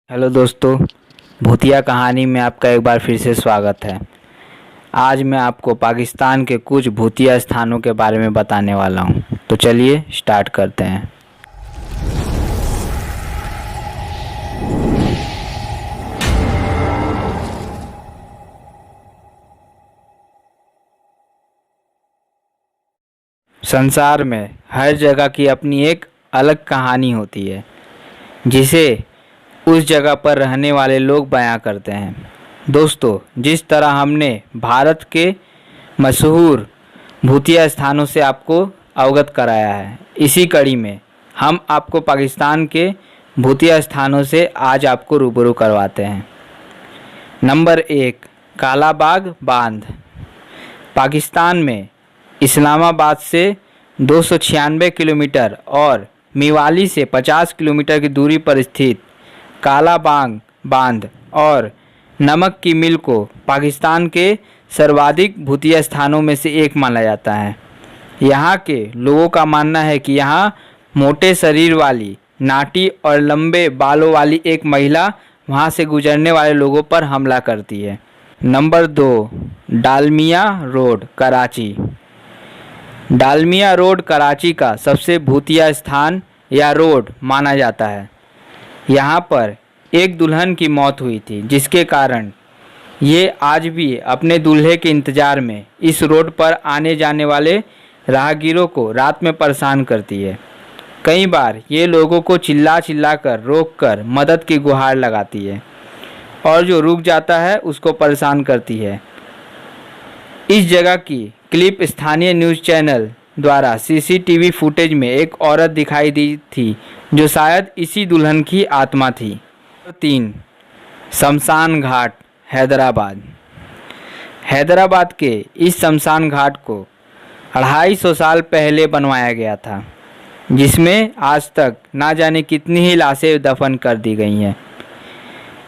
Hello दोस्तों, भूतिया कहानी में आपका एक बार फिर से स्वागत है। आज मैं आपको पाकिस्तान के कुछ भूतिया स्थानों के बारे में बताने वाला हूं। तो चलिए स्टार्ट करते हैं। संसार में हर जगह की अपनी एक अलग कहानी होती है जिसे उस जगह पर रहने वाले लोग बयां करते हैं। दोस्तों, जिस तरह हमने भारत के मशहूर भूतिया स्थानों से आपको अवगत कराया है, इसी कड़ी में हम आपको पाकिस्तान के भूतिया स्थानों से आज आपको रूबरू करवाते हैं। नंबर 1, कालाबाग बांध। पाकिस्तान में इस्लामाबाद से 296 किलोमीटर और मेवाली से 50 किलोमीटर की दूरी पर स्थित कालाबाग बांध और नमक की मिल को पाकिस्तान के सर्वाधिक भूतिया स्थानों में से एक माना जाता है। यहाँ के लोगों का मानना है कि यहाँ मोटे शरीर वाली, नाटी और लंबे बालों वाली एक महिला वहाँ से गुजरने वाले लोगों पर हमला करती है। नंबर 2, डालमिया रोड, कराची। डालमिया रोड कराची का सबसे भूतिया स्थान या रोड माना जाता है। यहाँ पर एक दुल्हन की मौत हुई थी, जिसके कारण ये आज भी अपने दूल्हे के इंतज़ार में इस रोड पर आने जाने वाले राहगीरों को रात में परेशान करती है। कई बार ये लोगों को चिल्ला कर रोक कर मदद की गुहार लगाती है और जो रुक जाता है उसको परेशान करती है। इस जगह की क्लिप स्थानीय न्यूज़ चैनल द्वारा सीसीटीवी फुटेज में एक औरत दिखाई दी थी जो शायद इसी दुल्हन की आत्मा थी। 3, शमशान घाट, हैदराबाद। हैदराबाद के इस शमशान घाट को 250 साल पहले बनवाया गया था, जिसमें आज तक ना जाने कितनी ही लाशें दफन कर दी गई हैं।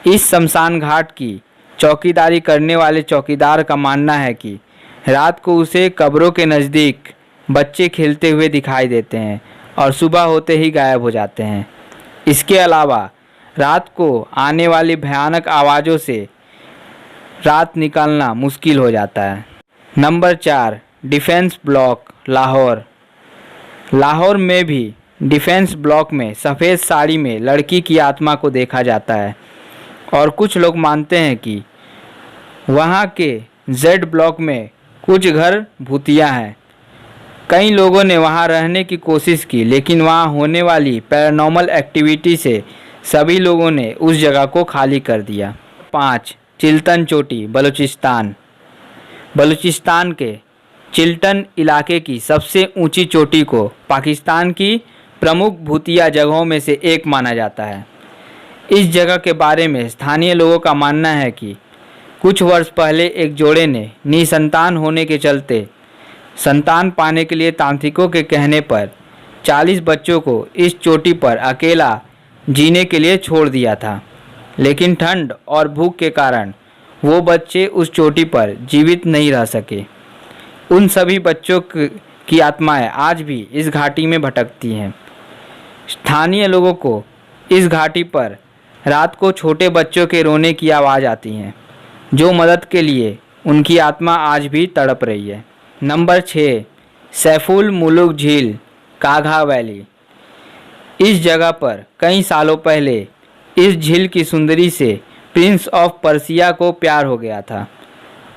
इस शमशान घाट की चौकीदारी करने वाले चौकीदार का मानना है कि रात को उसे कब्रों के नज़दीक बच्चे खेलते हुए दिखाई देते हैं और सुबह होते ही गायब हो जाते हैं। इसके अलावा रात को आने वाली भयानक आवाज़ों से रात निकालना मुश्किल हो जाता है। Number 4, defence block, Lahore. Lahore में भी डिफेंस ब्लॉक में सफ़ेद साड़ी में लड़की की आत्मा को देखा जाता है और कुछ लोग मानते हैं कि वहाँ के जेड ब्लॉक में कुछ घर भूतिया हैं। कई लोगों ने वहां रहने की कोशिश की, लेकिन वहां होने वाली पैरानॉर्मल एक्टिविटी से सभी लोगों ने उस जगह को खाली कर दिया। 5, चिल्तन चोटी, बलूचिस्तान। बलूचिस्तान के चिल्तन इलाके की सबसे ऊंची चोटी को पाकिस्तान की प्रमुख भूतिया जगहों में से एक माना जाता है। इस जगह के बारे में स्थानीय लोगों का मानना है कि कुछ वर्ष पहले एक जोड़े ने निसंतान होने के चलते संतान पाने के लिए तांत्रिकों के कहने पर 40 बच्चों को इस चोटी पर अकेला जीने के लिए छोड़ दिया था, लेकिन ठंड और भूख के कारण वो बच्चे उस चोटी पर जीवित नहीं रह सके। उन सभी बच्चों की आत्माएं आज भी इस घाटी में भटकती हैं। स्थानीय लोगों को इस घाटी पर रात को छोटे बच्चों के रोने की आवाज़ आती है, जो मदद के लिए उनकी आत्मा आज भी तड़प रही है। नंबर 6, सैफुल मुलुक झील, काघा वैली। इस जगह पर कई सालों पहले इस झील की सुंदरी से प्रिंस ऑफ पर्सिया को प्यार हो गया था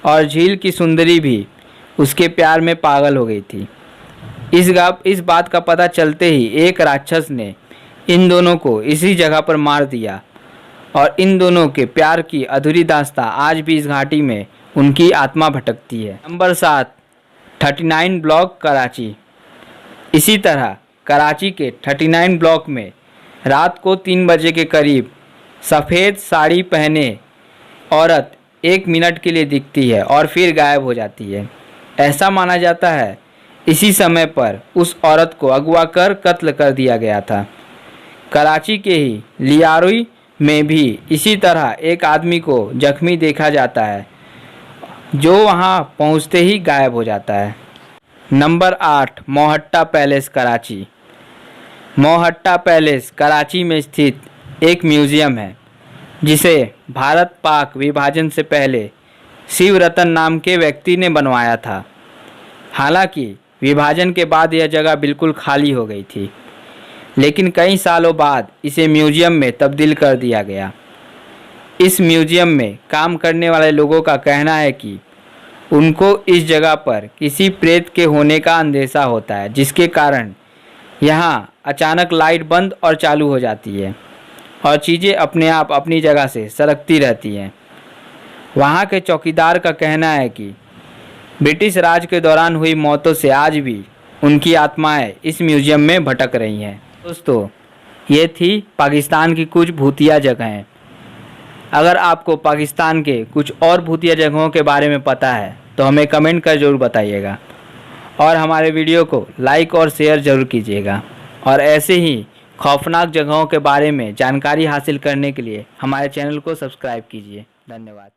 और झील की सुंदरी भी उसके प्यार में पागल हो गई थी। इस बात का पता चलते ही एक राक्षस ने इन दोनों को इसी जगह पर मार दिया और इन दोनों के प्यार की अधूरी दास्तां आज भी इस घाटी में उनकी आत्मा भटकती है। Number 7, 39 block, Karachi. इसी तरह कराची के 39 ब्लॉक में रात को 3 बजे के करीब सफ़ेद साड़ी पहने औरत 1 मिनट के लिए दिखती है और फिर गायब हो जाती है। ऐसा माना जाता है इसी समय पर उस औरत को अगवा कर कत्ल कर दिया गया था। कराची के ही लियारुई में भी इसी तरह एक आदमी को जख्मी देखा जाता है, जो वहां पहुंचते ही गायब हो जाता है। Number 8, Mohatta palace, Karachi. Mohatta palace Karachi में स्थित एक म्यूज़ियम है जिसे भारत पाक विभाजन से पहले शिवरतन नाम के व्यक्ति ने बनवाया था। हालांकि विभाजन के बाद यह जगह बिल्कुल खाली हो गई थी, लेकिन कई सालों बाद इसे म्यूजियम में तब्दील कर दिया गया। इस म्यूजियम में काम करने वाले लोगों का कहना है कि उनको इस जगह पर किसी प्रेत के होने का अंदेशा होता है, जिसके कारण यहाँ अचानक लाइट बंद और चालू हो जाती है और चीज़ें अपने आप अपनी जगह से सरकती रहती हैं। वहाँ के चौकीदार का कहना है कि ब्रिटिश राज के दौरान हुई मौतों से आज भी उनकी आत्माएं इस म्यूजियम में भटक रही हैं। दोस्तों, ये थी पाकिस्तान की कुछ भूतिया जगहें। अगर आपको पाकिस्तान के कुछ और भूतिया जगहों के बारे में पता है तो हमें कमेंट कर ज़रूर बताइएगा और हमारे वीडियो को लाइक और शेयर ज़रूर कीजिएगा। और ऐसे ही खौफनाक जगहों के बारे में जानकारी हासिल करने के लिए हमारे चैनल को सब्सक्राइब कीजिए। धन्यवाद।